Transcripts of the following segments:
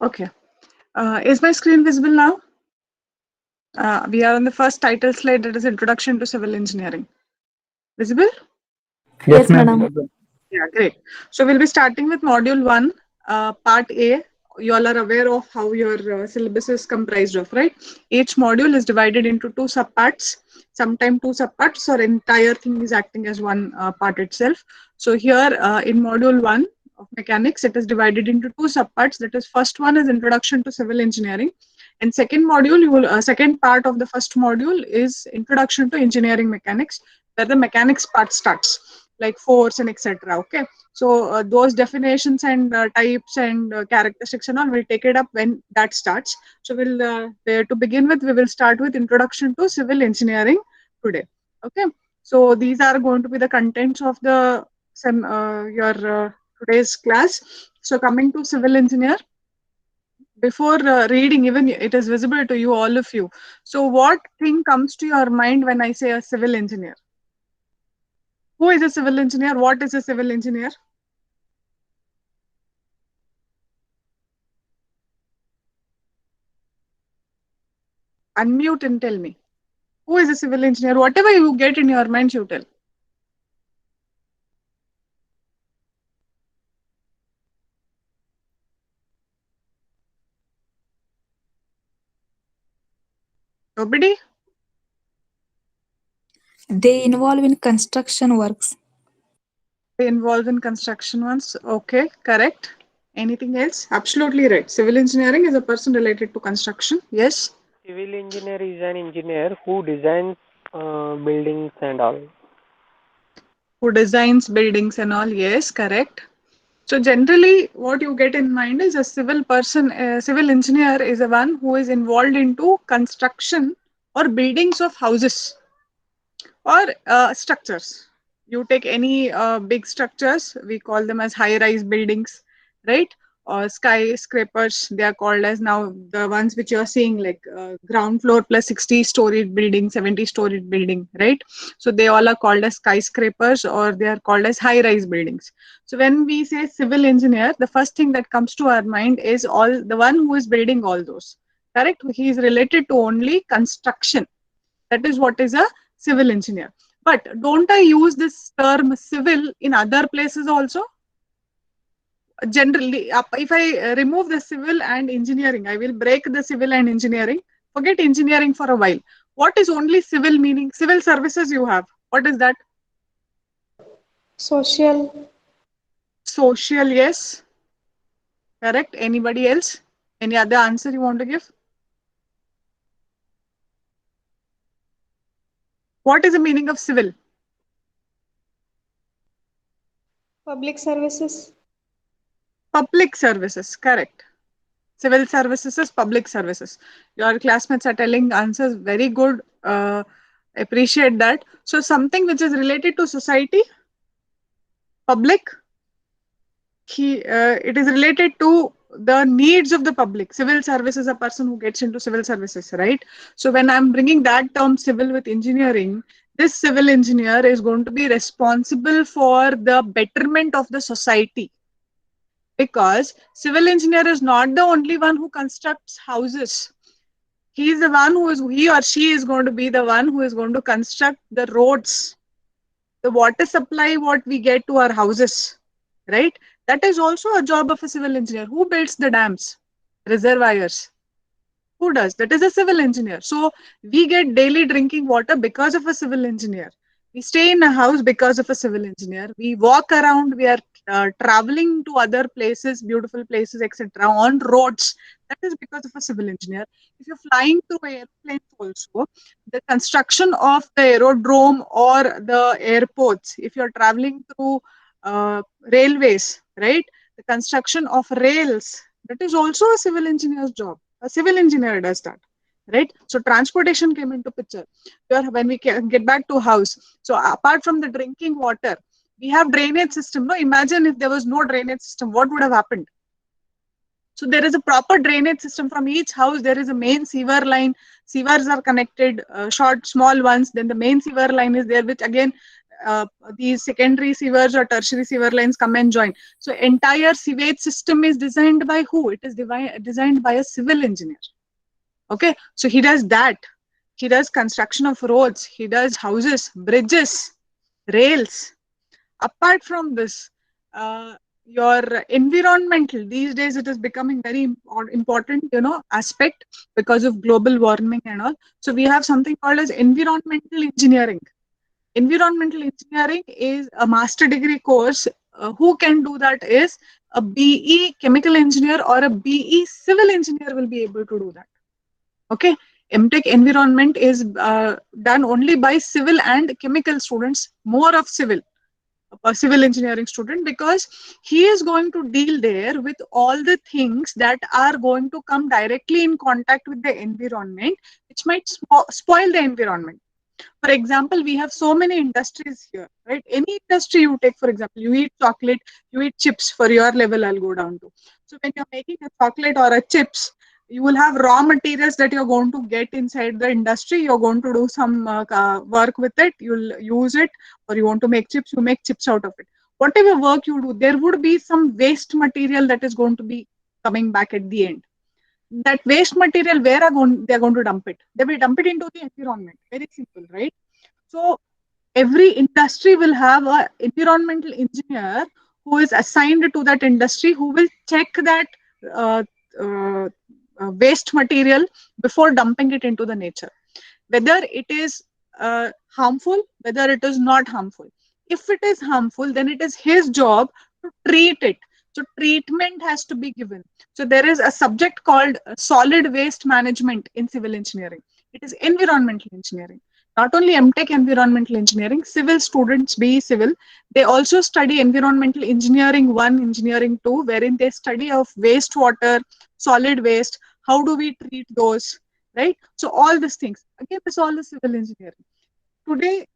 Okay. Is my screen visible now? We are on the first title slide, that is Introduction to Civil Engineering. Visible? Yes, Yes, ma'am. madam. Yeah, great. So we'll be starting with module 1, part A. You all are aware of how your syllabus is comprised of, right? Each module is divided into two subparts, sometimes two subparts or entire thing is acting as one part itself. So here in module 1 of mechanics, it is divided into two subparts. That is, first one is Introduction to Civil Engineering, and second module, second part of the first module is Introduction to Engineering Mechanics, where the mechanics part starts, like force and etc. Okay, so those definitions and types and characteristics and all, we'll take it up when that starts. So we'll to begin with, we will start with Introduction to Civil Engineering today. Okay, so these are going to be the contents of the your today's class. So coming to civil engineer, before reading, even it is visible to you, all of you. So what thing comes to your mind when I say a civil engineer? Who is a civil engineer? What is a civil engineer? Unmute and tell me. Who is a civil engineer? Whatever you get in your mind, you tell. Nobody? They involve in construction works. They involved in construction ones. Okay, correct. Anything else? Absolutely right. Civil engineering is a person related to construction. Yes. Civil engineer is an engineer who designs buildings and all. Who designs buildings and all. Yes, correct. So generally, what you get in mind is a civil person, a civil engineer is a one who is involved into construction or buildings of houses or structures. You take any big structures, we call them as high-rise buildings, right? Or skyscrapers, they are called as now the ones which you are seeing, like ground floor plus 60-story building, 70-story building, right? So they all are called as skyscrapers or they are called as high-rise buildings. So when we say civil engineer, the first thing that comes to our mind is all the one who is building all those. Correct? He is related to only construction. That is what is a civil engineer. But don't I use this term civil in other places also? Generally, if I remove the civil and engineering, I will break the civil and engineering. Forget engineering for a while. What is only civil meaning? Civil services you have. What is that? Social. Social, yes. Correct. Anybody else? Any other answer you want to give? What is the meaning of civil? Public services. Public services. Correct. Civil services is public services. Your classmates are telling answers very good. Appreciate that. So something which is related to society, public, it is related to the needs of the public. Civil service is a person who gets into civil services, right? So when I'm bringing that term civil with engineering, this civil engineer is going to be responsible for the betterment of the society, because civil engineer is not the only one who constructs houses. He is the one who is, he or she is going to be the one who is going to construct the roads, the water supply, what we get to our houses, right? That is also a job of a civil engineer. Who builds the dams, reservoirs? Who does? That is a civil engineer. So we get daily drinking water because of a civil engineer. We stay in a house because of a civil engineer. We walk around, we are traveling to other places, beautiful places, etc., on roads. That is because of a civil engineer. If you're flying through airplanes, also, the construction of the aerodrome or the airports, if you're traveling through railways, right? The construction of rails, that is also a civil engineer's job. A civil engineer does that, right? So transportation came into picture. When we get back to house, so apart from the drinking water, we have drainage system. No, imagine if there was no drainage system, what would have happened? So there is a proper drainage system from each house. There is a main sewer line. Sewers are connected, short, small ones. Then the main sewer line is there, which again these secondary sewers or tertiary sewer lines come and join. So entire sewage system is designed by who? It is designed by a civil engineer. Okay, so he does that. He does construction of roads. He does houses, bridges, rails. Apart from this, your environmental, these days it is becoming very important, aspect because of global warming and all. So we have something called as environmental engineering. Environmental engineering is a master degree course. Who can do that is a BE chemical engineer or a BE civil engineer will be able to do that. Okay, MTech environment is done only by civil and chemical students, more of civil, a civil engineering student, because he is going to deal there with all the things that are going to come directly in contact with the environment, which might spoil the environment. For example, we have so many industries here, right? Any industry you take, for example, you eat chocolate, you eat chips. For your level, I'll go down to. So when you're making a chocolate or a chips, you will have raw materials that you're going to get inside the industry. You're going to do some work with it. You'll use it, or you want to make chips, you make chips out of it. Whatever work you do, there would be some waste material that is going to be coming back at the end. That waste material, where they're going to dump it? They will dump it into the environment. Very simple, right? So every industry will have an environmental engineer who is assigned to that industry, who will check that uh, uh, waste material before dumping it into the nature, whether it is harmful, whether it is not harmful. If it is harmful, then it is his job to treat it. So treatment has to be given. So there is a subject called solid waste management in civil engineering. It is environmental engineering. Not only MTech environmental engineering, civil students, BE civil, they also study environmental engineering 1, engineering 2, wherein they study of wastewater, solid waste, how do we treat those, right? So all these things. Again, this all is civil engineering. Today,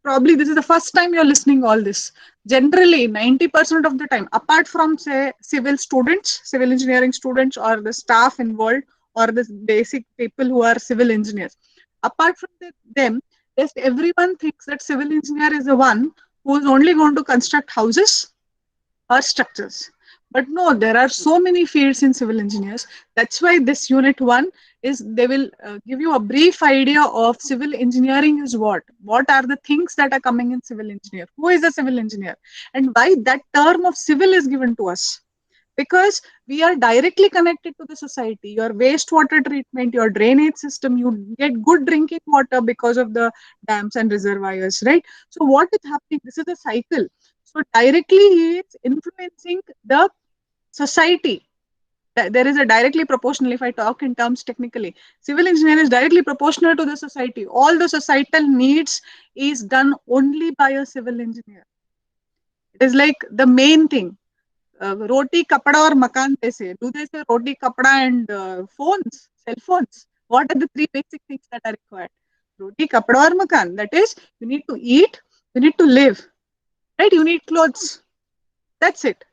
probably this is the first time you're listening all this. Generally, 90% of the time, apart from say civil students, civil engineering students, or the staff involved, or the basic people who are civil engineers, apart from them, yes, everyone thinks that civil engineer is the one who is only going to construct houses or structures. But no, there are so many fields in civil engineers. That's why this unit 1 is, they will give you a brief idea of civil engineering is what are the things that are coming in civil engineer, who is a civil engineer, and why that term of civil is given to us. Because we are directly connected to the society. Your wastewater treatment, your drainage system, you get good drinking water because of the dams and reservoirs, right? So what is happening? This is a cycle. So directly he is influencing the society. There is a directly proportional, if I talk in terms technically, civil engineer is directly proportional to the society. All the societal needs is done only by a civil engineer. It is like the main thing. Roti, kapda or makan, they say. Do they say roti, kapda and phones, cell phones? What are the 3 basic things that are required? Roti, kapda or makan. That is, you need to eat, you need to live, right? You need clothes. That's it.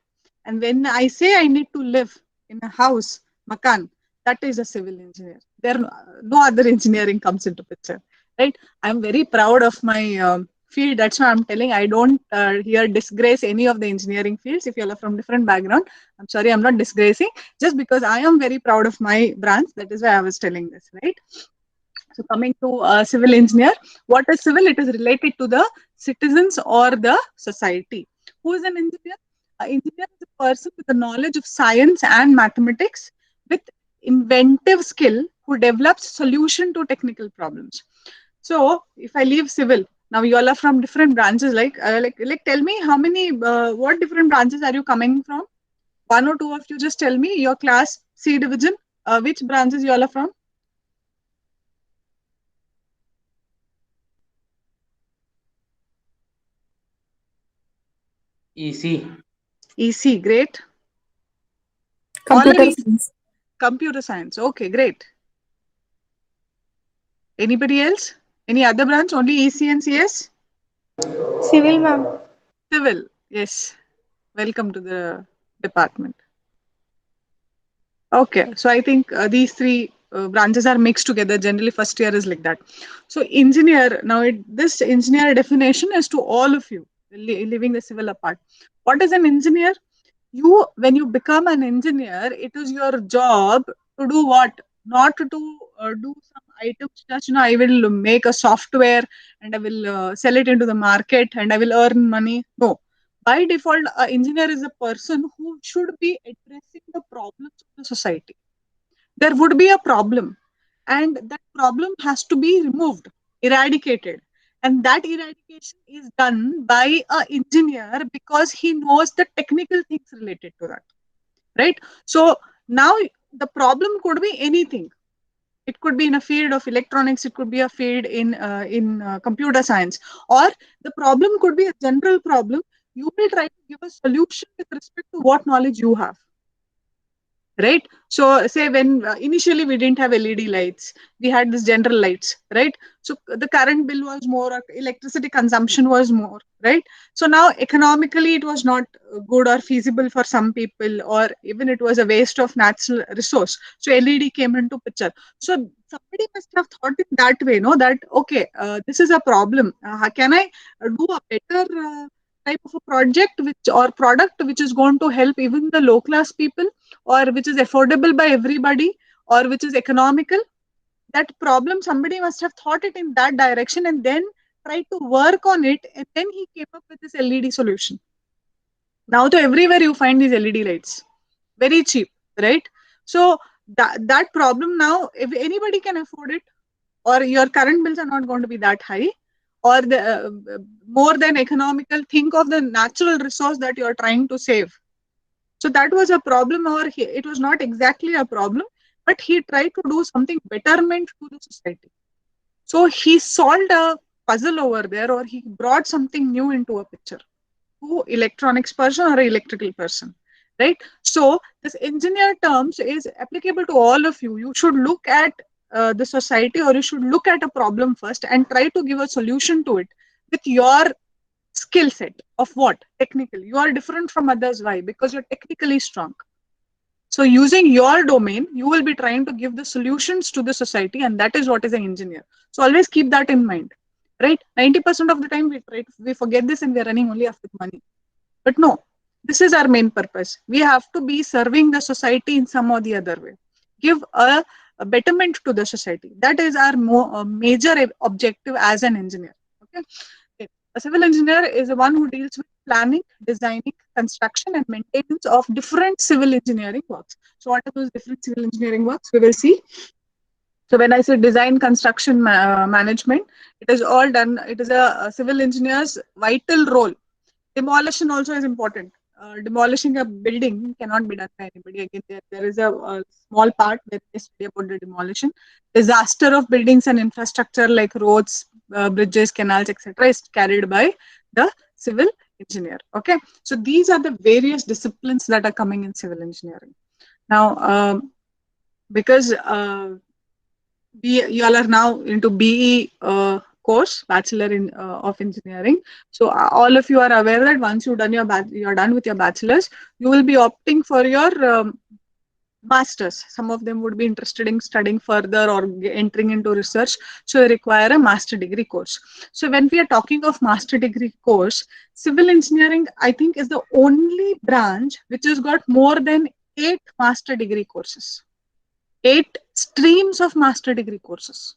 And when I say I need to live in a house, makan, that is a civil engineer. There no other engineering comes into picture, right? I'm very proud of my field. That's why I'm telling. I don't here disgrace any of the engineering fields. If you're from different background, I'm sorry, I'm not disgracing. Just because I am very proud of my branch, that is why I was telling this, right? So coming to civil engineer, what is civil? It is related to the citizens or the society. Who is an engineer? An engineer is a person with the knowledge of science and mathematics with inventive skill who develops solution to technical problems. So if I leave civil, now you all are from different branches. Like tell me how many, what different branches are you coming from? 1 or 2 of you just tell me your class C division. Which branches you all are from? EC. EC, great. Computer Already science. computer science. Okay, great. Anybody else? Any other branch? Only EC and CS? Civil, ma'am. Civil. Yes. Welcome to the department. Okay, so I think these 3 branches are mixed together. Generally, first year is like that. So engineer, now this engineer definition is to all of you, leaving the civil apart. What is an engineer? When you become an engineer, it is your job to do what? Not to do some items just, I will make a software and I will sell it into the market and I will earn money. No. By default, an engineer is a person who should be addressing the problems of the society. There would be a problem, and that problem has to be removed, eradicated. And that eradication is done by an engineer because he knows the technical things related to that, right? So now the problem could be anything. It could be in a field of electronics, it could be a field in computer science, or the problem could be a general problem. You will try to give a solution with respect to what knowledge you have. Right? So say when initially we didn't have LED lights, we had this general lights, right? So the current bill was more, electricity consumption was more, right? So now economically it was not good or feasible for some people, or even it was a waste of natural resource. So LED came into picture. So somebody must have thought in that way, no? That okay, this is a problem. Can I do a better type of a project or product which is going to help even the low class people, or which is affordable by everybody, or which is economical? That problem, somebody must have thought it in that direction and then tried to work on it, and then he came up with this LED solution. Now to everywhere you find these LED lights, very cheap, right? So that problem now, if anybody can afford it, or your current bills are not going to be that high, or the more than economical, think of the natural resource that you are trying to save. So that was a problem, or it was not exactly a problem, but he tried to do something betterment to the society. So he solved a puzzle over there, or he brought something new into a picture to electronics person or electrical person, right? So this engineer terms is applicable to all of you. You should look at the society, or you should look at a problem first and try to give a solution to it with your skill set of what? Technical. You are different from others. Why? Because you're technically strong. So using your domain, you will be trying to give the solutions to the society, and that is what is an engineer. So always keep that in mind, right? 90% of the time we forget this and we're running only after money. But no, this is our main purpose. We have to be serving the society in some or the other way. Give a betterment to the society. That is our major objective as an engineer. Okay. A civil engineer is the one who deals with planning, designing, construction, and maintenance of different civil engineering works. So what are those different civil engineering works? We will see. So when I say design, construction, management, it is all done. It is a civil engineer's vital role. Demolition also is important. Demolishing a building cannot be done by anybody. Again, there is a small part where they study about the demolition. Disaster of buildings and infrastructure like roads, bridges, canals, etc. is carried by the civil engineer. Okay, so these are the various disciplines that are coming in civil engineering. Now, because you all are now into BE course, Bachelor of Engineering. So all of you are aware that once you're done with your bachelor's, you will be opting for your masters. Some of them would be interested in studying further or entering into research, so they require a master degree course. So when we are talking of master degree course, civil engineering, I think, is the only branch which has got more than 8 master degree courses. 8 streams of master degree courses.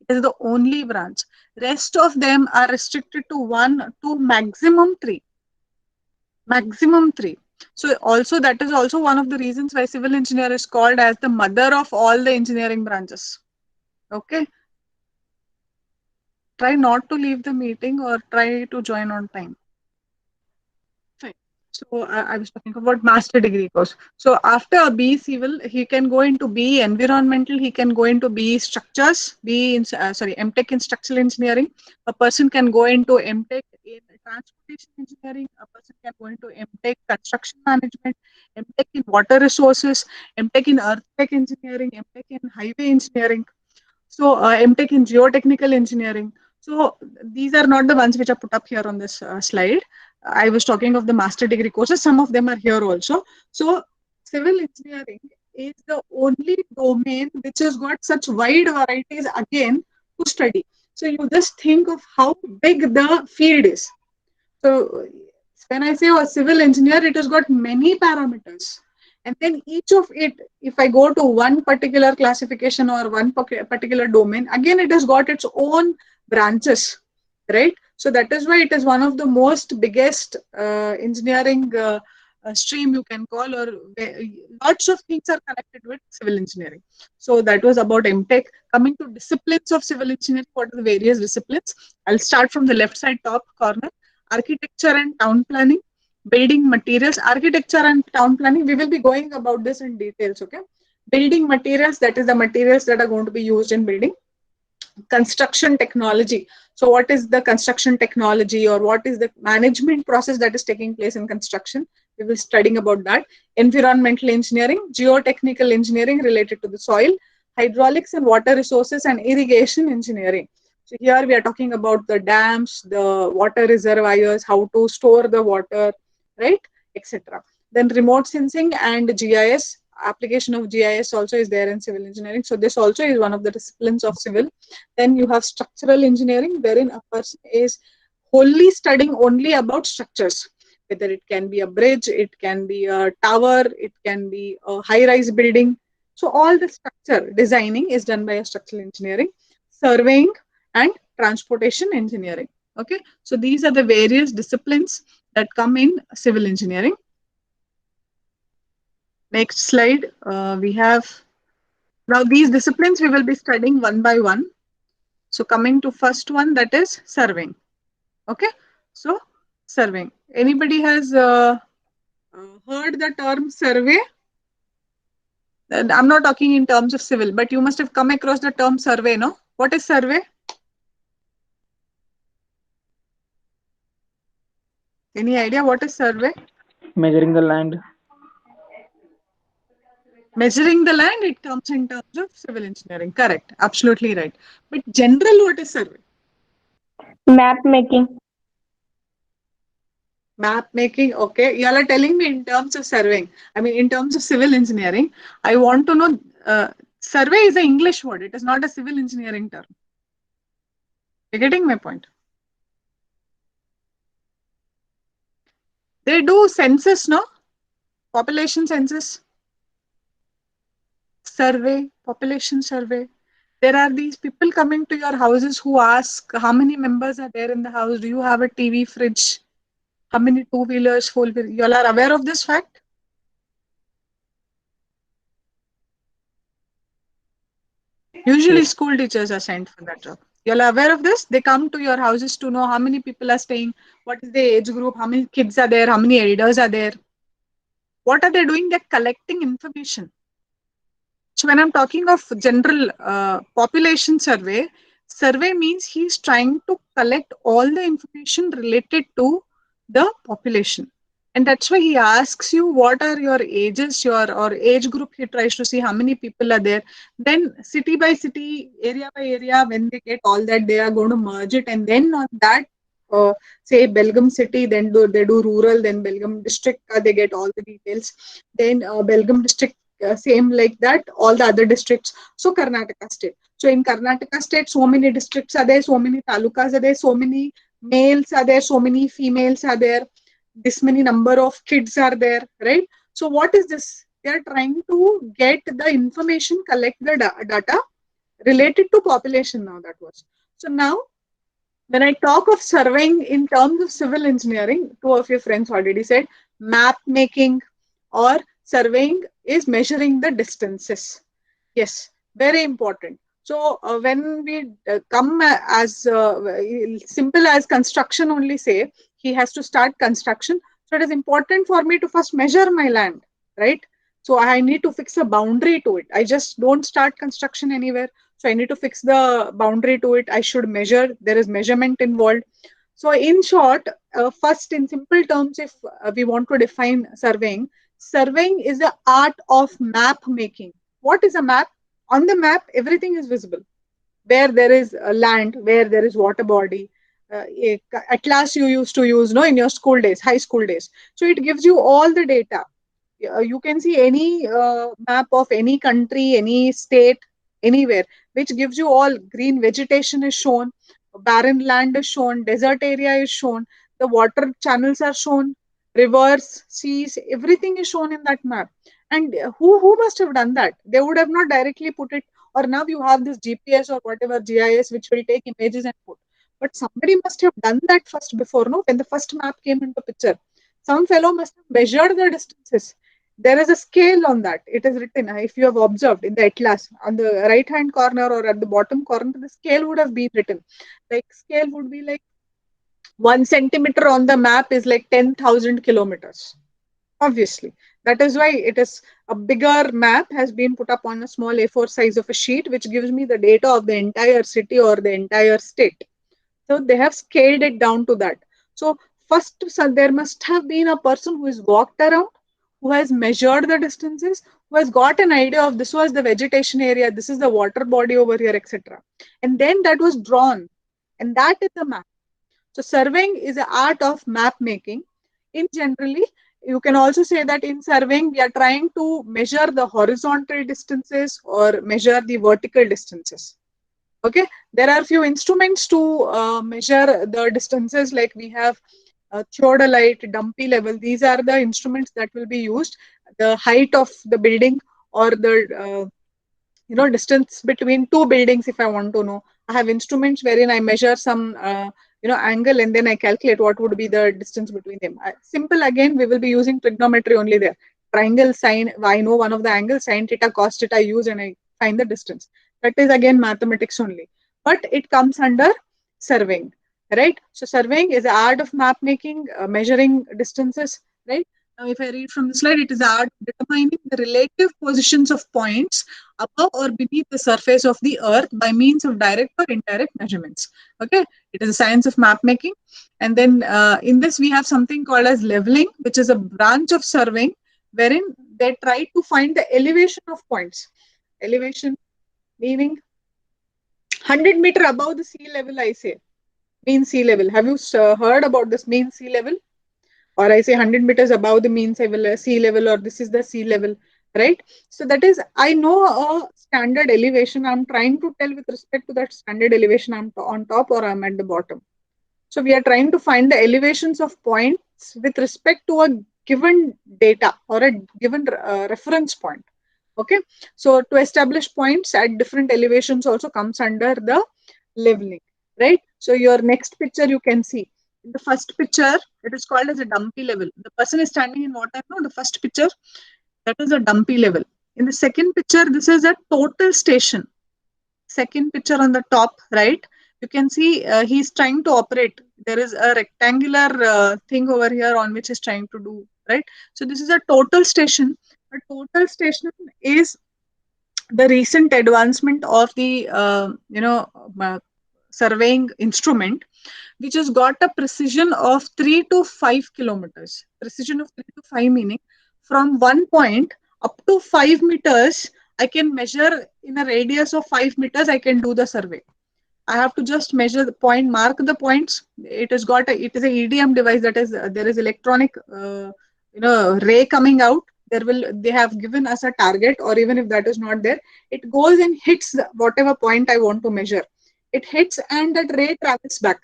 It is the only branch. Rest of them are restricted to 1 to maximum 3. Maximum 3. So also that is also one of the reasons why civil engineer is called as the mother of all the engineering branches. Okay. Try not to leave the meeting or try to join on time. Fine. So I was talking about master degree course. So after a BE civil, he can go into BE environmental, he can go into BE structures, MTech in structural engineering. A person can go into MTech in transportation engineering, a person can go into MTech construction management, MTech in water resources, MTech in earthquake engineering, MTech in highway engineering. So MTech in geotechnical engineering. So these are not the ones which are put up here on this slide. I was talking of the master degree courses. Some of them are here also. So civil engineering is the only domain which has got such wide varieties again to study. So you just think of how big the field is. So when I say a civil engineer, it has got many parameters. And then each of it, if I go to one particular classification or one particular domain, again, it has got its own branches, right? So that is why it is one of the most biggest engineering stream you can call, or lots of things are connected with civil engineering. So that was about MTech. Coming to disciplines of civil engineering, what are the various disciplines? I'll start from the left side top corner. Architecture and town planning, building materials. Architecture and town planning, we will be going about this in details, okay? Building materials, that is the materials that are going to be used in building. Construction technology. So what is the construction technology, or what is the management process that is taking place in construction? We will be studying about that. Environmental engineering, geotechnical engineering related to the soil, hydraulics and water resources, and irrigation engineering. So here we are talking about the dams, the water reservoirs, how to store the water, right, etc. Then remote sensing and GIS. Application of GIS also is there in civil engineering. So this also is one of the disciplines of civil. Then you have structural engineering, wherein a person is wholly studying only about structures, whether it can be a bridge, it can be a tower, it can be a high-rise building. So all the structure designing is done by a structural engineering, surveying, and transportation engineering. Okay, so these are the various disciplines that come in civil engineering. Next slide, we have now these disciplines we will be studying one by one. So coming to first one, that is surveying. Okay, so surveying. Anybody has heard the term survey? I'm not talking in terms of civil, but you must have come across the term survey, no? What is survey? Any idea what is survey? Measuring the land. Measuring the land, it comes in terms of civil engineering. Correct, absolutely right. But general, what is survey? Map making. Map making, okay. You all are telling me in terms of surveying. I mean, in terms of civil engineering, I want to know, survey is an English word. It is not a civil engineering term. You're getting my point? They do census, no? Population census. Survey, population survey. There are these people coming to your houses who ask how many members are there in the house. Do you have a TV, fridge? How many two-wheelers, four-wheelers? You all are aware of this fact? Usually school teachers are sent for that job. You all are aware of this? They come to your houses to know how many people are staying, what is the age group, how many kids are there, how many elders are there. What are they doing? They're collecting information. So when I'm talking of general population survey, survey means he's trying to collect all the information related to the population. And that's why he asks you what are your ages, your or age group. He tries to see how many people are there. Then city by city, area by area, when they get all that, they are going to merge it. And then on that, say Belgaum city, then they do rural, then Belgaum district, they get all the details. Then Belgaum district, same like that, all the other districts. So Karnataka state. So in Karnataka state, so many districts are there, so many talukas are there, so many males are there, so many females are there, this many number of kids are there, right? So what is this? They are trying to get the information, collect the data related to population now, that was. So now, when I talk of surveying in terms of civil engineering, two of your friends already said map making or surveying is measuring the distances. Yes, very important. So when we come as simple as construction only, say he has to start construction. So it is important for me to first measure my land, right? So I need to fix a boundary to it. I just don't start construction anywhere. So I need to fix the boundary to it. I should measure. There is measurement involved. So in short, first in simple terms, if we want to define surveying, surveying is the art of map making. What is a map? On the map, everything is visible. Where there is land, where there is water body. Atlas you used to use, no, in your school days, high school days. So it gives you all the data. you can see any map of any country, any state, anywhere, which gives you all green vegetation is shown, barren land is shown, desert area is shown, the water channels are shown, rivers, seas, everything is shown in that map. And who must have done that? They would have not directly put it, or now you have this GPS or whatever GIS which will take images and put. But somebody must have done that first before, no? When the first map came into picture, some fellow must have measured the distances. There is a scale on that. It is written, if you have observed in the atlas, on the right hand corner or at the bottom corner, the scale would have been written. Like scale would be like 1 centimeter on the map is like 10,000 kilometers. Obviously, that is why it is a bigger map has been put up on a small A4 size of a sheet, which gives me the data of the entire city or the entire state. So they have scaled it down to that. So first, so there must have been a person who has walked around, who has measured the distances, who has got an idea of this was the vegetation area, this is the water body over here, etc. And then that was drawn, and that is the map. So surveying is an art of map making. In generally, you can also say that in surveying, we are trying to measure the horizontal distances or measure the vertical distances. Okay, there are few instruments to measure the distances, like we have theodolite, dumpy level. These are the instruments that will be used. The height of the building or the distance between two buildings. If I want to know, I have instruments wherein I measure some angle, and then I calculate what would be the distance between them. Simple, again, we will be using trigonometry only there. Triangle, sine, I know one of the angles, sine theta, cos theta I use, and I find the distance. That is again mathematics only, but it comes under surveying, right? So surveying is the art of map making, measuring distances, right? Now, if I read from the slide, it is the art of determining the relative positions of points above or beneath the surface of the earth by means of direct or indirect measurements. Okay, it is a science of map making. And then in this, we have something called as leveling, which is a branch of surveying wherein they try to find the elevation of points. Elevation meaning 100 meter above the sea level, I say. Mean sea level. Have you heard about this mean sea level? Or I say 100 meters above the mean sea level, or this is the sea level, right? So that is, I know a standard elevation. I'm trying to tell with respect to that standard elevation, I'm on top or I'm at the bottom. So we are trying to find the elevations of points with respect to a given data or a given reference point. Okay, so to establish points at different elevations also comes under the leveling, right? So your next picture you can see. In the first picture, it is called as a dumpy level. The person is standing in what I know, the first picture, that is a dumpy level. In the second picture, this is a total station. Second picture on the top right, you can see he's trying to operate. There is a rectangular thing over here on which he's trying to do, right? So this is a total station. A total station is the recent advancement of the surveying instrument, which has got a precision of 3 to 5 kilometers. Precision of 3 to 5 meaning from 1 point up to 5 meters, I can measure in a radius of 5 meters, I can do the survey. I have to just measure the point, mark the points. It is an EDM device, that is, there is electronic, ray coming out. They have given us a target, or even if that is not there, it goes and hits whatever point I want to measure. It hits and that ray travels back.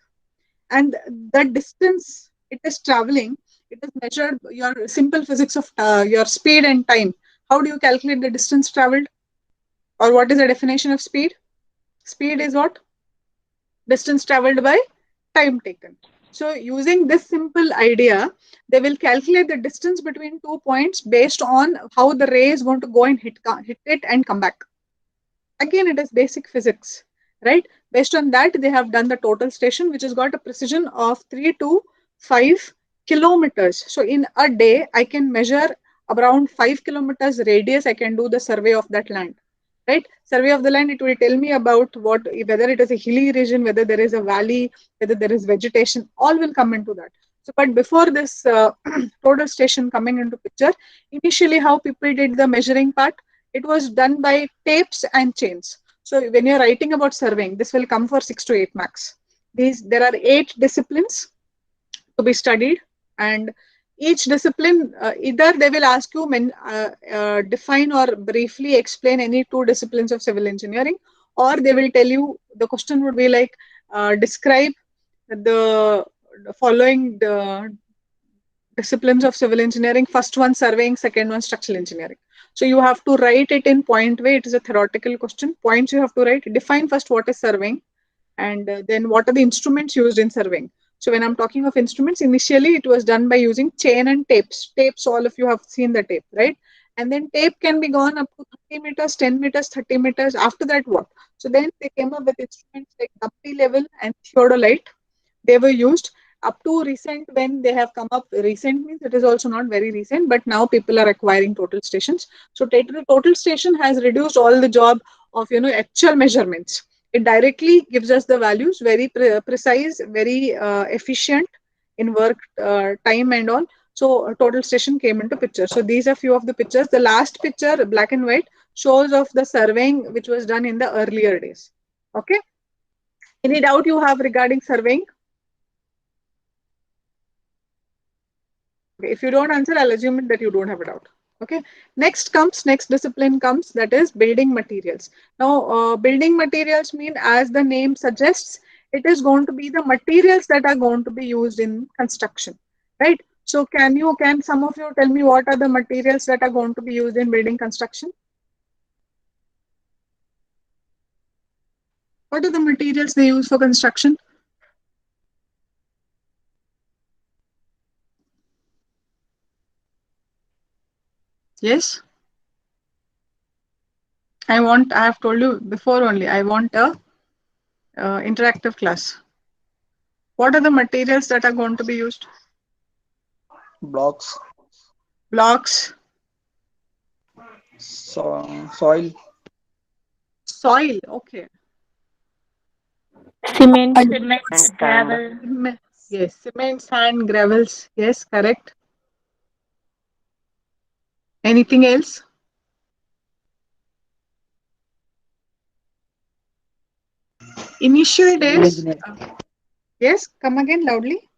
And the distance it is traveling, it is measured, your simple physics of your speed and time. How do you calculate the distance traveled? Or what is the definition of speed? Speed is what? Distance traveled by time taken. So using this simple idea, they will calculate the distance between 2 points based on how the ray is going to go and hit it and come back. Again, it is basic physics, right? Based on that, they have done the total station, which has got a precision of 3 to 5 kilometers. So in a day, I can measure around 5 kilometers radius. I can do the survey of that land, right? Survey of the land, it will tell me about whether it is a hilly region, whether there is a valley, whether there is vegetation, all will come into that. So, but before this total station coming into picture, initially how people did the measuring part, it was done by tapes and chains. So when you're writing about surveying, this will come for 6 to 8 marks. There are 8 disciplines to be studied, and each discipline, either they will ask you define or briefly explain any two disciplines of civil engineering, or they will tell you, the question would be like, describe the following the disciplines of civil engineering. First one surveying, second one structural engineering. So you have to write it in point way. It is a theoretical question. Points you have to write. Define first what is surveying, and then what are the instruments used in surveying. So when I'm talking of instruments, initially it was done by using chain and tapes. Tapes, all of you have seen the tape, right? And then tape can be gone up to 30 meters, 10 meters, 30 meters. After that, what? So then they came up with instruments like Dumpy level and theodolite. They were used up to recent. When they have come up, recent means it is also not very recent, but now people are acquiring total stations. So total station has reduced all the job of actual measurements. It directly gives us the values, very precise, very efficient in work time and all. So total station came into picture. So these are few of the pictures. The last picture, black and white, shows of the surveying which was done in the earlier days. Okay, any doubt you have regarding surveying? Okay, if you don't answer, I'll assume that you don't have a doubt. Okay, next discipline comes, that is building materials. Now, building materials mean, as the name suggests, it is going to be the materials that are going to be used in construction, right? So can some of you tell me what are the materials that are going to be used in building construction? What are the materials they use for construction? Yes. I have told you before only, I want a interactive class. What are the materials that are going to be used? Blocks, Blocks, soil, soil. Okay. Cement, And sand. gravel. Yes, cement, sand, gravels. Yes, correct. Anything else? Initial days. Yes, come again loudly.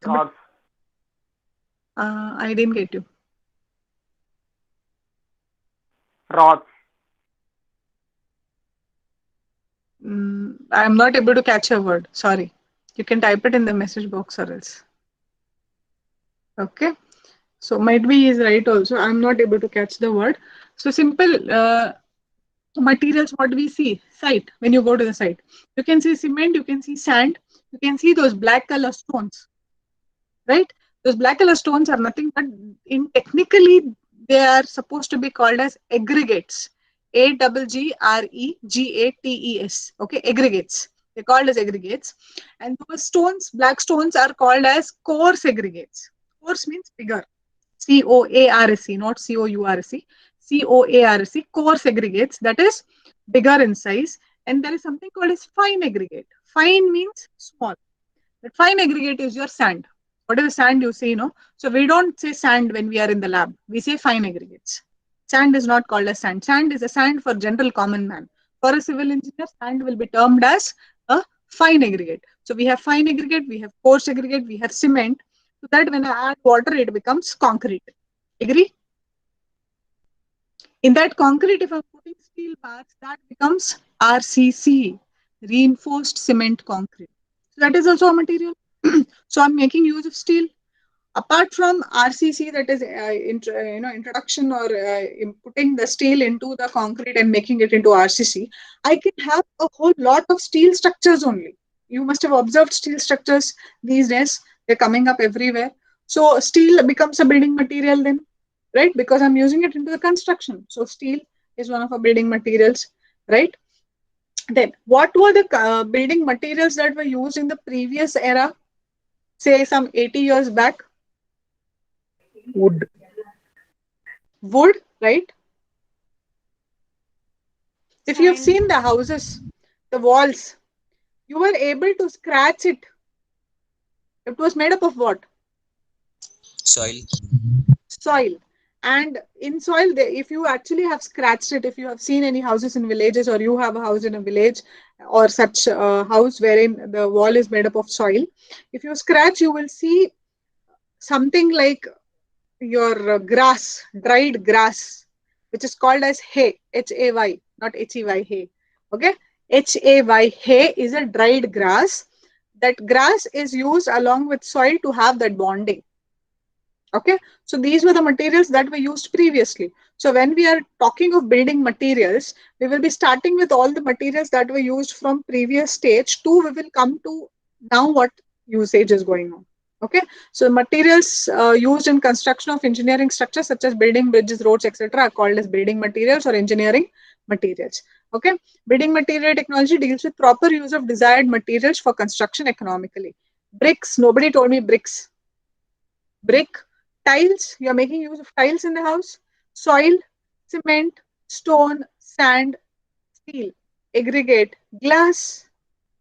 Rods. I didn't get you. Rods. I'm not able to catch a word. Sorry. You can type it in the message box or else. Okay. So might be is right also. I'm not able to catch the word. So simple materials, what do we see? Site. When you go to the site, you can see cement, you can see sand, you can see those black color stones, right? Those black color stones are nothing but, in technically, they are supposed to be called as aggregates. Aggregates. Okay, aggregates. They're called as aggregates. And those stones, black stones, are called as coarse aggregates. Coarse means bigger. COARSE, not COURSE. COARSE, coarse aggregates, that is bigger in size. And there is something called as fine aggregate. Fine means small. But fine aggregate is your sand. What is the sand you see, no? So we don't say sand when we are in the lab. We say fine aggregates. Sand is not called as sand. Sand is a sand for general common man. For a civil engineer, sand will be termed as a fine aggregate. So we have fine aggregate, we have coarse aggregate, we have cement. So that when I add water, it becomes concrete. Agree? In that concrete, if I'm putting steel bars, that becomes RCC, reinforced cement concrete. So that is also a material. So I'm making use of steel. Apart from RCC, that is introduction or putting the steel into the concrete and making it into RCC, I can have a whole lot of steel structures only. You must have observed steel structures these days. They're coming up everywhere. So steel becomes a building material then, right? Because I'm using it into the construction. So steel is one of our building materials, right? Then what were the building materials that were used in the previous era, say some 80 years back? wood, Wood, right? If you've seen the houses, the walls, you were able to scratch it. It was made up of what? Soil. Soil. And in soil, if you actually have scratched it, if you have seen any houses in villages, or you have a house in a village or such a house wherein the wall is made up of soil, if you scratch, you will see something like your grass, dried grass, which is called as hay, Hay, not Hey, hay. Okay, Hay, hay is a dried grass. That grass is used along with soil to have that bonding. Okay, so these were the materials that were used previously. So when we are talking of building materials, we will be starting with all the materials that were used from previous stage to we will come to now what usage is going on. Okay, so materials used in construction of engineering structures such as building, bridges, roads, etc. are called as building materials or engineering materials. Okay, building material technology deals with proper use of desired materials for construction economically. Bricks, nobody told me bricks. Brick, tiles, you're making use of tiles in the house, soil, cement, stone, sand, steel, aggregate, glass,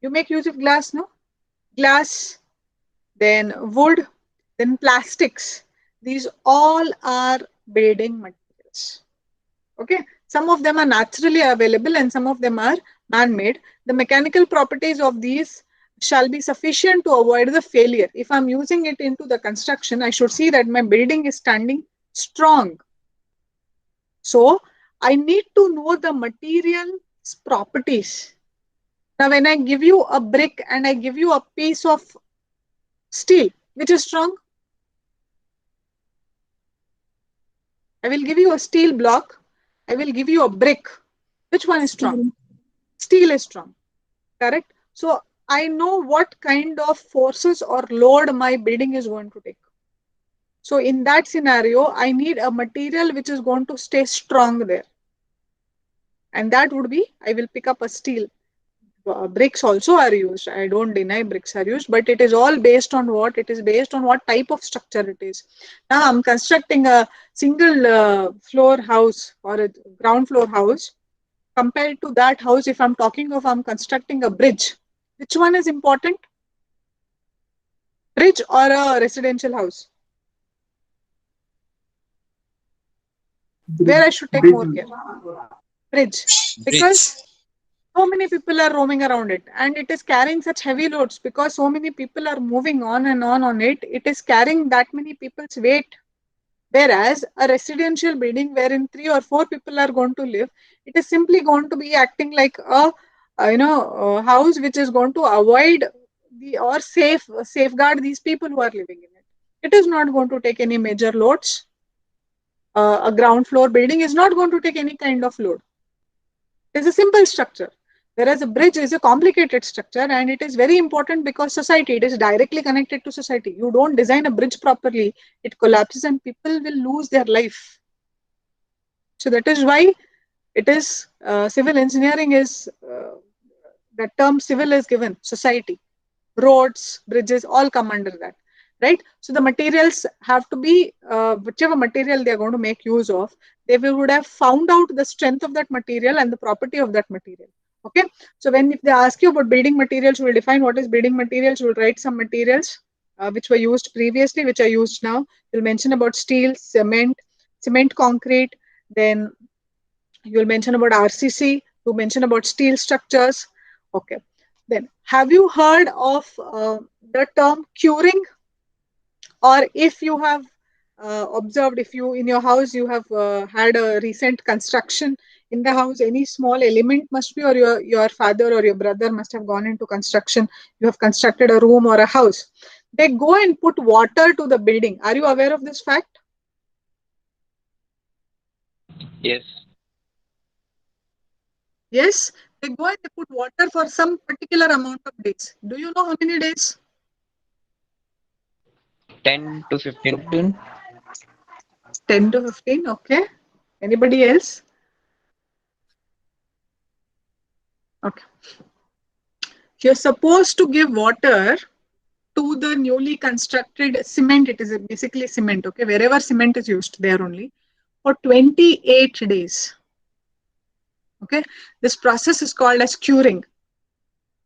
you make use of glass, no? Glass, then wood, then plastics. These all are building materials. Okay, some of them are naturally available and some of them are man-made. The mechanical properties of these shall be sufficient to avoid the failure. If I'm using it into the construction, I should see that my building is standing strong. So I need to know the material's properties. Now, when I give you a brick and I give you a piece of steel, which is strong? I will give you a steel block. I will give you a brick. Which one is strong? Steel is strong. Correct? So I know what kind of forces or load my building is going to take. So in that scenario, I need a material which is going to stay strong there. And that would be, I will pick up a steel. Bricks also are used. I don't deny bricks are used, but it is all based on what? It is based on what type of structure it is. Now I'm constructing a single floor house or a ground floor house. Compared to that house, if I'm talking of I'm constructing a bridge, which one is important? Bridge or a residential house? Where I should take more care? Bridge. Because so many people are roaming around it and it is carrying such heavy loads because so many people are moving on and on it. It is carrying that many people's weight. Whereas a residential building wherein 3 or 4 people are going to live, it is simply going to be acting like a house which is going to avoid or safeguard these people who are living in it. It is not going to take any major loads. A ground floor building is not going to take any kind of load. It is a simple structure. Whereas a bridge is a complicated structure and it is very important because society, it is directly connected to society. You don't design a bridge properly, it collapses and people will lose their life. So that is why it is civil engineering is, that term civil is given, society. Roads, bridges, all come under that, right? So the materials have to be, whichever material they are going to make use of, they would have found out the strength of that material and the property of that material. Okay, so if they ask you about building materials, you will define what is building materials. You will write some materials which were used previously, which are used now. You'll mention about steel, cement, concrete. Then you'll mention about RCC. You mention about steel structures. Okay. Then have you heard of the term curing? Or if you have observed, if you in your house you have had a recent construction in the house, any small element must be, or your father or your brother must have gone into construction. You have constructed a room or a house. They go and put water to the building. Are you aware of this fact? Yes. Yes, they go and they put water for some particular amount of days. Do you know how many days? 10 to 15. 10 to 15. Okay. Anybody else? Okay. You're supposed to give water to the newly constructed cement. It is basically cement. Okay. Wherever cement is used, there only for 28 days. Okay. This process is called as curing.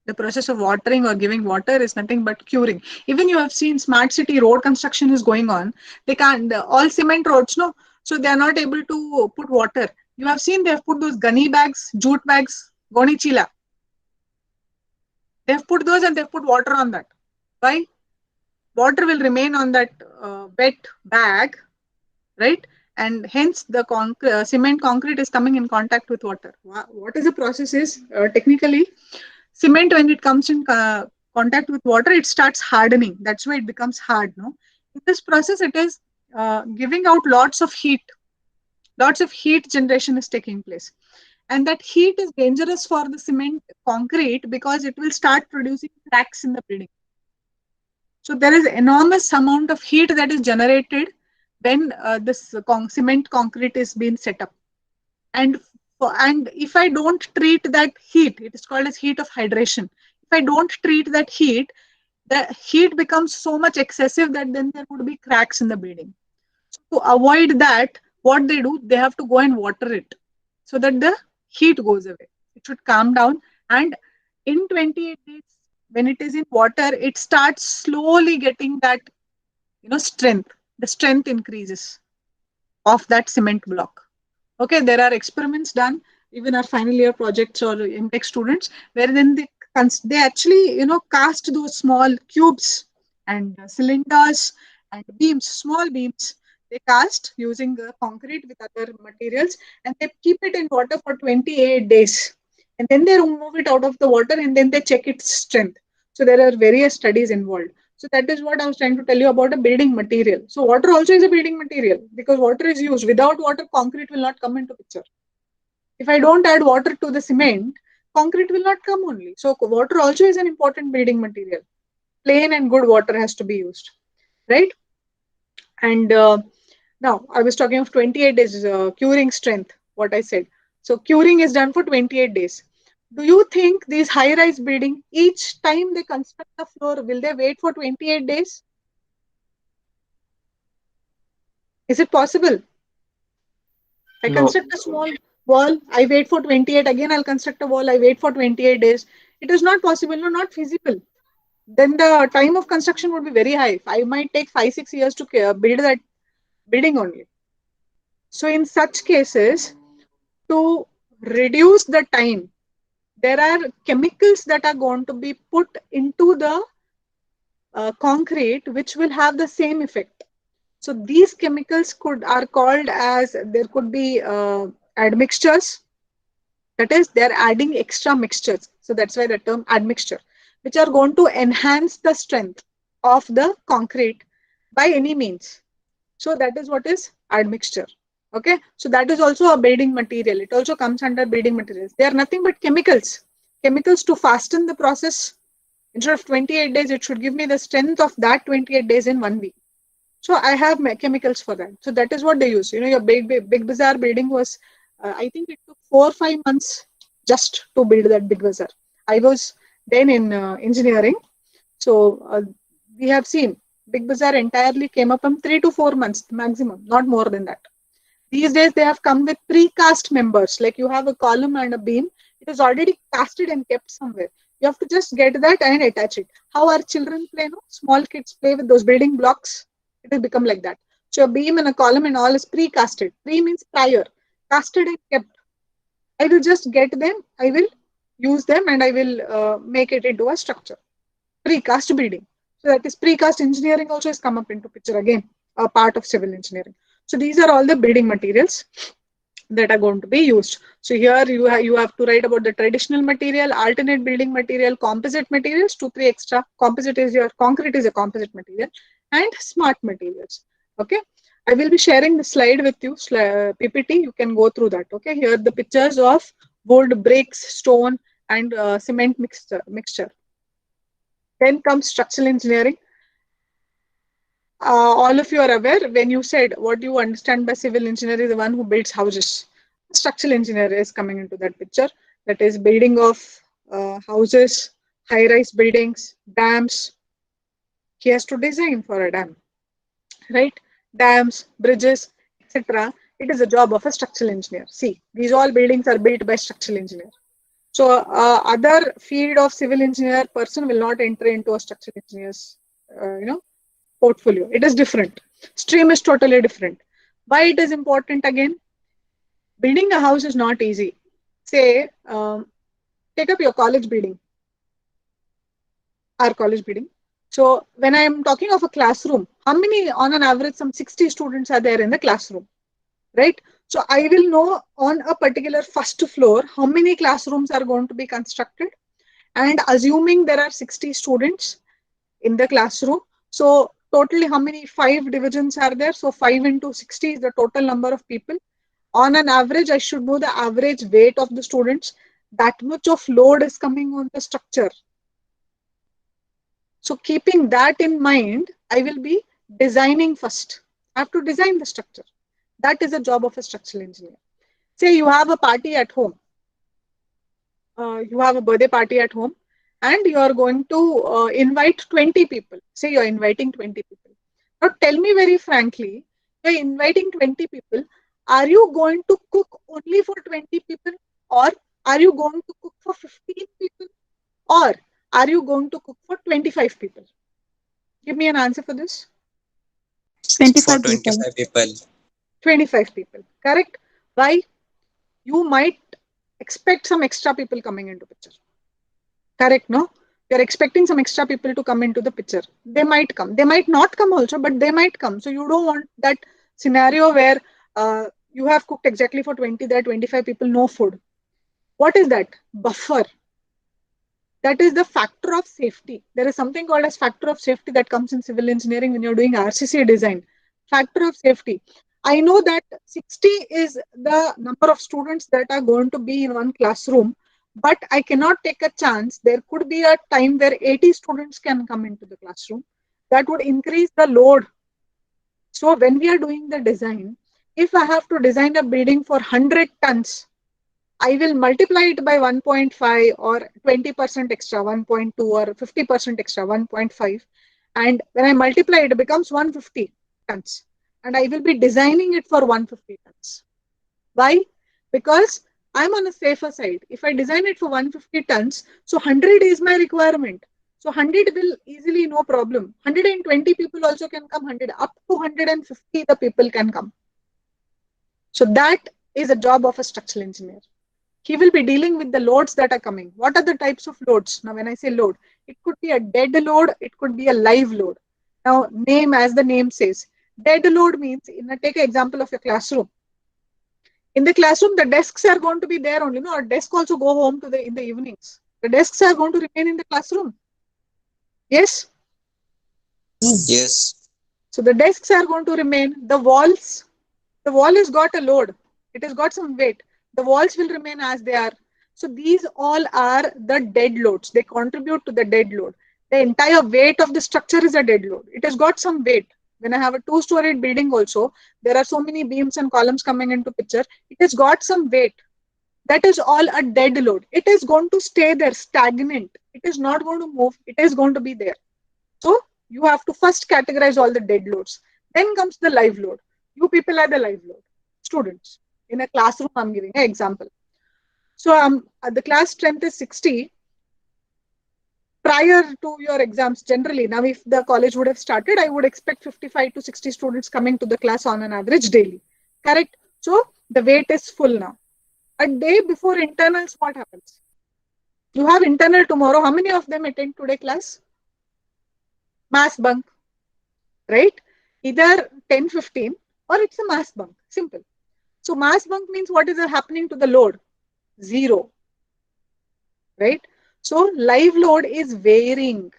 The process of watering or giving water is nothing but curing. Even you have seen smart city road construction is going on. They can't, all cement roads, no. So they are not able to put water. You have seen they have put those gunny bags, jute bags, goni chila. They have put those and they have put water on that. Why? Water will remain on that wet bag, right? And hence the cement concrete is coming in contact with water. What is the process is technically cement, when it comes in contact with water, it starts hardening. That's why it becomes hard. No, in this process, it is giving out lots of heat. Lots of heat generation is taking place, and that heat is dangerous for the cement concrete because it will start producing cracks in the building. So there is enormous amount of heat that is generated when this cement concrete is being set up. And if I don't treat that heat, it is called as heat of hydration. If I don't treat that heat, the heat becomes so much excessive that then there would be cracks in the building. So to avoid that, what they do, they have to go and water it so that the heat goes away. It should calm down, and in 28 days, when it is in water, it starts slowly getting that strength. The strength increases of that cement block. Okay, there are experiments done, even our final year projects or MTech students, where then they actually cast those small cubes and cylinders and beams, small beams. They cast using concrete with other materials, and they keep it in water for 28 days. And then they remove it out of the water, and then they check its strength. So there are various studies involved. So that is what I was trying to tell you about a building material. So water also is a building material because water is used. Without water, concrete will not come into picture. If I don't add water to the cement, concrete will not come only. So water also is an important building material. Plain and good water has to be used, right? And now I was talking of 28 days curing strength, what I said. So curing is done for 28 days. Do you think these high-rise building, each time they construct the floor, will they wait for 28 days? Is it possible? I construct a small wall, I wait for 28, again I'll construct a wall, I wait for 28 days. It is not possible, no, not feasible. Then the time of construction would be very high. I might take 5-6 years to build that building only. So in such cases, to reduce the time, there are chemicals that are going to be put into the concrete which will have the same effect. So these chemicals are called as, there could be admixtures. That is, they're adding extra mixtures. So that's why the term admixture, which are going to enhance the strength of the concrete by any means. So that is what is admixture. Okay, so that is also a building material. It also comes under building materials. They are nothing but chemicals. Chemicals to fasten the process. Instead of 28 days, it should give me the strength of that 28 days in 1 week. So I have chemicals for that. So that is what they use. Your Big Bazaar building was, I think it took 4 or 5 months just to build that Big Bazaar. I was then in engineering. So we have seen Big Bazaar entirely came up in 3 to 4 months maximum, not more than that. These days they have come with precast members, like you have a column and a beam. It is already casted and kept somewhere. You have to just get that and attach it. How our children play, no? Small kids play with those building blocks. It will become like that. So a beam and a column and all is pre-casted. Pre means prior. Casted and kept. I will just get them, I will use them, and I will make it into a structure. Precast building. So that is precast engineering also has come up into picture again, a part of civil engineering. So these are all the building materials that are going to be used. So here you have to write about the traditional material, alternate building material, composite materials, 2-3 extra. Composite is your concrete is a composite material, and smart materials. Okay, I will be sharing the slide with you, PPT. You can go through that. Okay, here are the pictures of wood, bricks, stone, and cement mixture. Then comes structural engineering. All of you are aware, when you said what you understand by civil engineer is the one who builds houses. Structural engineer is coming into that picture. That is building of houses, high-rise buildings, dams. He has to design for a dam, right? Dams, bridges, etc. It is a job of a structural engineer. See, these all buildings are built by structural engineer. So other field of civil engineer person will not enter into a structural engineer's portfolio. It is different. Stream is totally different. Why it is important again? Building a house is not easy. Say, take up your college building, our college building. So when I am talking of a classroom, how many on an average, some 60 students are there in the classroom, right? So I will know on a particular first floor how many classrooms are going to be constructed, and assuming there are 60 students in the classroom, so totally how many 5 divisions are there? So 5 into 60 is the total number of people. On an average, I should know the average weight of the students. That much of load is coming on the structure. So keeping that in mind, I will be designing first. I have to design the structure. That is the job of a structural engineer. Say you have a party at home. You have a birthday party at home, and you are going to invite 20 people. Say you're inviting 20 people. Now tell me very frankly, you're inviting 20 people. Are you going to cook only for 20 people, or are you going to cook for 15 people, or are you going to cook for 25 people? Give me an answer for this. 25 For people. 25 people. 25 people, correct? Why? You might expect some extra people coming into picture. Correct, no? You're expecting some extra people to come into the picture. They might come. They might not come also, but they might come. So you don't want that scenario where you have cooked exactly for 20, there are 25 people, no food. What is that? Buffer. That is the factor of safety. There is something called as factor of safety that comes in civil engineering when you're doing RCC design. Factor of safety. I know that 60 is the number of students that are going to be in one classroom, but I cannot take a chance. There could be a time where 80 students can come into the classroom. That would increase the load. So when we are doing the design, if I have to design a building for 100 tons, I will multiply it by 1.5 or 20% extra, 1.2 or 50% extra, 1.5. And when I multiply it, it becomes 150 tons. And I will be designing it for 150 tons. Why? Because I'm on a safer side. If I design it for 150 tons, so 100 is my requirement. So 100 will easily, no problem. 120 people also can come, 100, up to 150 the people can come. So that is a job of a structural engineer. He will be dealing with the loads that are coming. What are the types of loads? Now, when I say load, it could be a dead load, it could be a live load. Now, name, as the name says, dead load means, take an example of a classroom. In the classroom, the desks are going to be there only. No, our desk also go home in the evenings. The desks are going to remain in the classroom. Yes? Yes. So the desks are going to remain. The wall has got a load. It has got some weight. The walls will remain as they are. So these all are the dead loads. They contribute to the dead load. The entire weight of the structure is a dead load. It has got some weight. When I have a 2-storied building also, there are so many beams and columns coming into picture. It has got some weight. That is all a dead load. It is going to stay there stagnant. It is not going to move. It is going to be there. So you have to first categorize all the dead loads. Then comes the live load. You people are the live load. Students. In a classroom, I'm giving an example. So the class strength is 60. Prior to your exams, generally, now if the college would have started, I would expect 55 to 60 students coming to the class on an average daily. Correct? So the weight is full now. A day before internals, what happens? You have internal tomorrow. How many of them attend today class? Mass bunk. Right? Either 10, 15 or it's a mass bunk. Simple. So mass bunk means what is happening to the load? 0. Right? So live load is varying.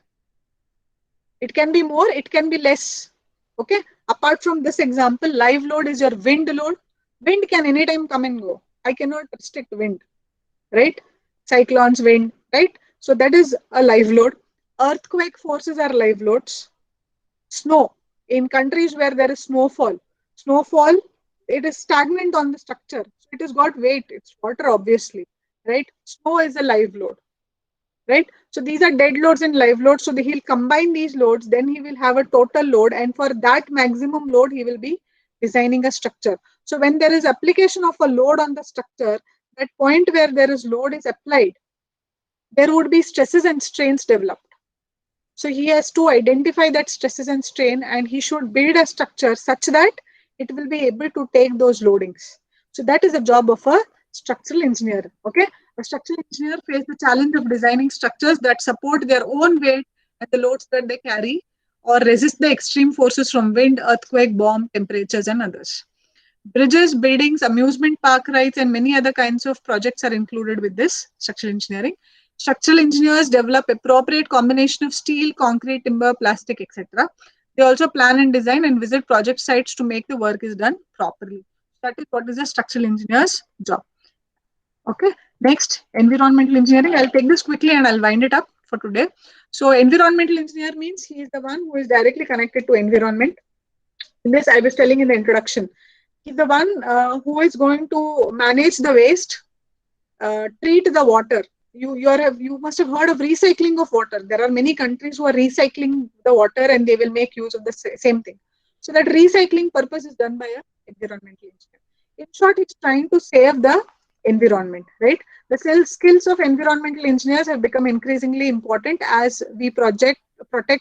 It can be more, it can be less. Okay? Apart from this example, live load is your wind load. Wind can anytime come and go. I cannot restrict wind. Right? Cyclones, wind. Right? So that is a live load. Earthquake forces are live loads. Snow. In countries where there is snowfall, it is stagnant on the structure. So it has got weight. It's water, obviously. Right? Snow is a live load. Right? So these are dead loads and live loads. So he'll combine these loads, then he will have a total load. And for that maximum load, he will be designing a structure. So when there is application of a load on the structure, that point where there is load is applied, there would be stresses and strains developed. So he has to identify that stresses and strain, and he should build a structure such that it will be able to take those loadings. So that is the job of a structural engineer. Okay, a structural engineer faces the challenge of designing structures that support their own weight and the loads that they carry, or resist the extreme forces from wind, earthquake, bomb, temperatures, and others. Bridges, buildings, amusement park rides, and many other kinds of projects are included with this structural engineering. Structural engineers develop appropriate combination of steel, concrete, timber, plastic, etc. They also plan and design and visit project sites to make the work is done properly. That is what is a structural engineer's job. Okay. Next, environmental engineering. I'll take this quickly and I'll wind it up for today. So environmental engineer means he is the one who is directly connected to environment. In this, I was telling in the introduction. He's the one who is going to manage the waste, treat the water. You must have heard of recycling of water. There are many countries who are recycling the water and they will make use of the same thing. So that recycling purpose is done by an environmental engineer. In short, it's trying to save the environment, right? The skills of environmental engineers have become increasingly important as we protect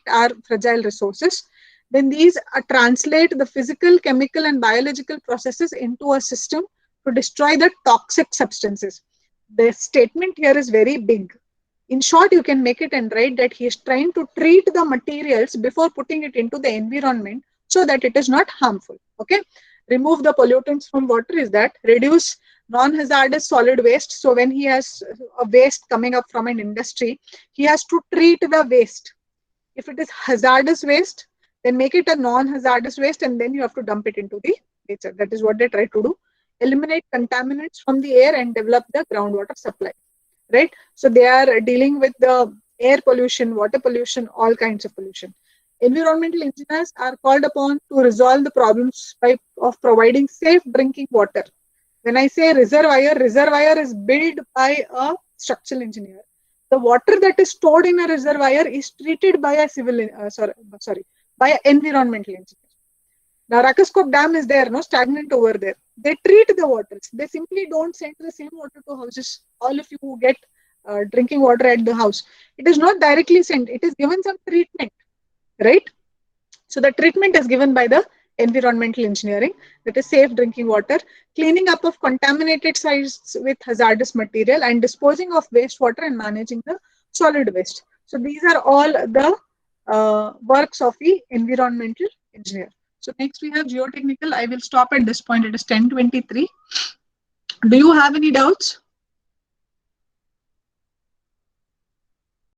our fragile resources. Then these translate the physical, chemical, and biological processes into a system to destroy the toxic substances. The statement here is very big. In short, you can make it and write that he is trying to treat the materials before putting it into the environment so that it is not harmful. Okay. Remove the pollutants from water is that. Reduce non-hazardous solid waste. So when he has a waste coming up from an industry, he has to treat the waste. If it is hazardous waste, then make it a non-hazardous waste and then you have to dump it into the nature. That is what they try to do. Eliminate contaminants from the air and develop the groundwater supply, right? So they are dealing with the air pollution, water pollution, all kinds of pollution. Environmental engineers are called upon to resolve the problems of providing safe drinking water. When I say reservoir is built by a structural engineer. The water that is stored in a reservoir is treated by a by an environmental engineer. Now, Rakascop Dam is there, no stagnant over there. They treat the waters. They simply don't send the same water to houses. All of you who get drinking water at the house, it is not directly sent. It is given some treatment, right? So the treatment is given by the environmental engineering, that is safe drinking water, cleaning up of contaminated sites with hazardous material, and disposing of wastewater and managing the solid waste. So these are all the works of the environmental engineer. So next we have geotechnical. I will stop at this point. It is 10:23. Do you have any doubts?